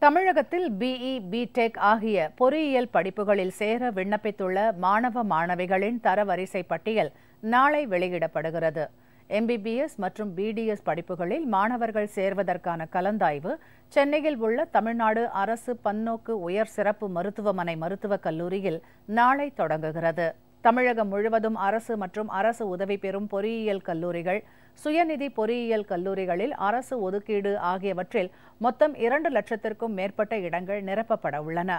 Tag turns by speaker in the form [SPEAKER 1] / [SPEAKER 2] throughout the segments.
[SPEAKER 1] தமிழகத்தில் BE, BTech ஆகிய பொறியியல் படிப்புகளில் சேர விண்ணப்பித்துள்ள மாணவ மாணவிகளின் தரவரிசை பட்டியல் நாளை வெளியிடப்படுகிறது. எம்பிபிஎஸ் மற்றும் பிடிஎஸ் படிப்புகளில் மாணவர்கள் சேர்வதற்கான கலந்தாய்வு சென்னையில் உள்ள தமிழ்நாடு அரசு பன்னோக்கு உயர் சிறப்பு மருத்துவமனை மருத்துவக் கல்லூரியில் நாளை தொடங்குகிறது. தமிழகம் முழுவதும் அரசு மற்றும் அரசு உதவி பெறும் பொறியியல் கல்லூரிகள், சுயநிதி பொறியியல் கல்லூரிகளில் அரசு ஒதுக்கீடு ஆகியவற்றில் மொத்தம் 2 லட்சத்திற்கும் மேற்பட்ட இடங்கள் நிரப்பப்பட உள்ளன.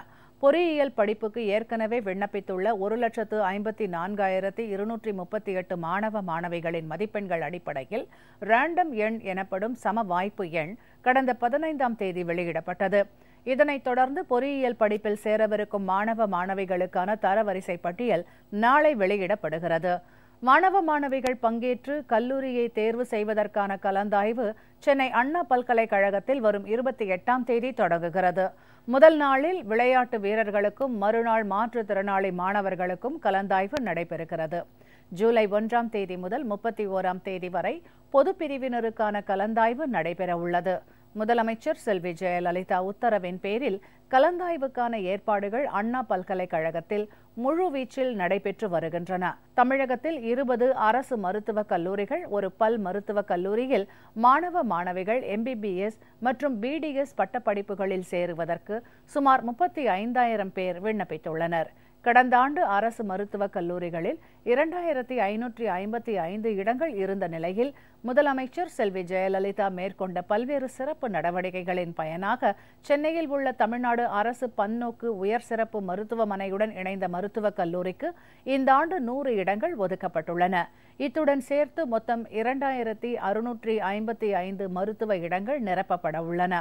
[SPEAKER 1] பொறியியல் படிப்புக்கு ஏற்கனவே விண்ணப்பித்துள்ள 1,54,238 மாணவ மாணவிகளின் மதிப்பெண்கள் அடிப்படையில் ரேண்டம் எண் எனப்படும் சம வாய்ப்பு எண் கடந்த 15ஆம் தேதி வெளியிடப்பட்டது. இதனைத் தொடர்ந்து பொறியியல் படிப்பில் சேரவிருக்கும் மாணவ மாணவிகளுக்கான தரவரிசை பட்டியல் நாளை வெளியிடப்படுகிறது. மாணவ மாணவிகள் பங்கேற்று கல்லூரியை தேர்வு செய்வதற்கான கலந்தாய்வு சென்னை அண்ணா பல்கலைக்கழகத்தில் வரும் 28ஆம் தேதி தொடங்குகிறது. முதல் நாளில் விளையாட்டு வீரர்களுக்கும் மறுநாள் மாற்றுத்திறனாளி மாணவர்களுக்கும் கலந்தாய்வு நடைபெறுகிறது. ஜூலை 1ஆம் தேதி முதல் 31ஆம் தேதி வரை பொதுப் பிரிவினருக்கான கலந்தாய்வு நடைபெற உள்ளது. முதலமைச்சர் செல்வி ஜெயலலிதா உத்தரவின் பேரில் கலந்தாய்வுக்கான ஏற்பாடுகள் அண்ணா பல்கலைக்கழகத்தில் முழுவீச்சில் நடைபெற்று வருகின்றன. தமிழகத்தில் 20 அரசு மருத்துவக் கல்லூரிகள், ஒரு பல் மருத்துவக் கல்லூரியில் மாணவ மாணவிகள் எம்பிபிஎஸ் மற்றும் பிடிஎஸ் பட்டப்படிப்புகளில் சேருவதற்கு சுமார் 35,000 பேர் விண்ணப்பித்துள்ளனர். கடந்த ஆண்டு அரசு மருத்துவக் கல்லூரிகளில் 2,555 இடங்கள் இருந்த நிலையில் முதலமைச்சர் செல்வி ஜெயலலிதா மேற்கொண்ட பல்வேறு சிறப்பு நடவடிக்கைகளின் பயனாக சென்னையில் உள்ள தமிழ்நாடு அரசு பன்னோக்கு உயர் சிறப்பு மருத்துவமனையுடன் இணைந்த மருத்துவக் கல்லூரிக்கு இந்த ஆண்டு 100 இடங்கள் ஒதுக்கப்பட்டுள்ளன. இத்துடன் சேர்த்து மொத்தம் 2,655 மருத்துவ இடங்கள் நிரப்பப்பட உள்ளன.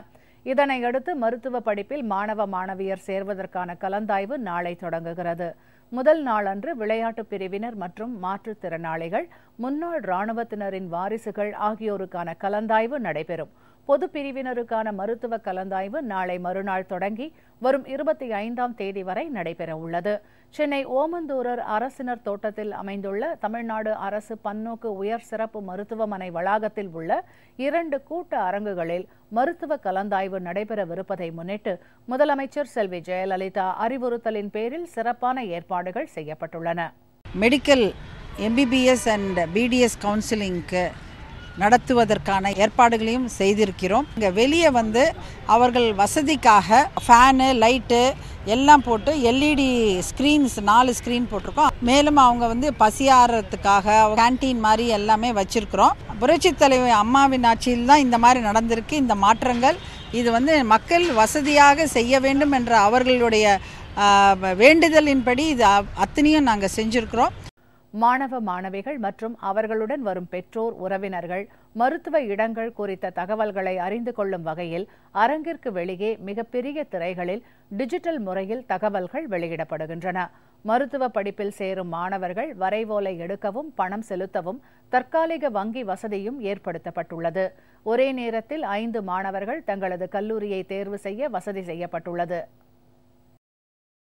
[SPEAKER 1] இதனையடுத்து மருத்துவ படிப்பில் மாணவ மாணவியர் சேர்வதற்கான கலந்தாய்வு நாளை தொடங்குகிறது. முதல் நாளன்று விளையாட்டு பிரிவினர் மற்றும் மாற்றுத்திறனாளிகள், முன்னாள் இராணுவத்தினரின் வாரிசுகள் ஆகியோருக்கான கலந்தாய்வு நடைபெறும். பொது பிரிவினருக்கான மருத்துவ கலந்தாய்வு நாளை மறுநாள் தொடங்கி வரும் 25ஆம் தேதி வரை நடைபெற உள்ளது. சென்னை ஓமந்தூரர் அரசினர் தோட்டத்தில் அமைந்துள்ள தமிழ்நாடு அரசு பன்னோக்கு உயர் சிறப்பு மருத்துவமனை வளாகத்தில் உள்ள 2 கூட்ட அரங்குகளில் மருத்துவ கலந்தாய்வு நடைபெறவிருப்பதை முன்னிட்டு முதலமைச்சர் செல்வி ஜெயலலிதா அறிவுறுத்தலின் பேரில் சிறப்பான ஏற்பாடுகள் செய்யப்பட்டுள்ளன.
[SPEAKER 2] மெடிக்கல் எம்பிபிஎஸ் அண்ட் பிடிஎஸ் கவுன்சிலிங்க்கு நடத்துவதற்கான ஏற்பாடுகளையும் செய்திருக்கிறோம். இங்கே வெளியே அவர்கள் வசதிக்காக ஃபேனு, லைட்டு எல்லாம் போட்டு எல்இடி ஸ்க்ரீன்ஸ் 4 ஸ்க்ரீன் போட்டிருக்கோம். மேலும் அவங்க பசியாறதுக்காக கேன்டீன் மாதிரி எல்லாமே வச்சுருக்கிறோம். புரட்சித் தலைவர் அம்மாவின் ஆட்சியில் தான் இந்த மாதிரி நடந்திருக்கு. இந்த மாற்றங்கள் இது மக்கள் வசதியாக செய்ய வேண்டும் என்ற அவர்களுடைய வேண்டுதலின்படி இது அத்தனையும் நாங்கள் செஞ்சுருக்கிறோம்.
[SPEAKER 1] மாணவ மாணவிகள் மற்றும் அவர்களுடன் வரும் பெற்றோர், உறவினர்கள் மருத்துவ இடங்கள் குறித்த தகவல்களை அறிந்து கொள்ளும் வகையில் அரங்கிற்கு வெளியே மிகப்பெரிய திரைகளில் டிஜிட்டல் முறையில் தகவல்கள் வெளியிடப்படுகின்றன. மருத்துவ படிப்பில் சேரும் மாணவர்கள் வரைவோலை எடுக்கவும் பணம் செலுத்தவும் தற்காலிக வங்கி வசதியும் ஏற்படுத்தப்பட்டுள்ளது. ஒரே நேரத்தில் 5 மாணவர்கள் தங்களது கல்லூரியை தேர்வு செய்ய வசதி செய்யப்பட்டுள்ளது.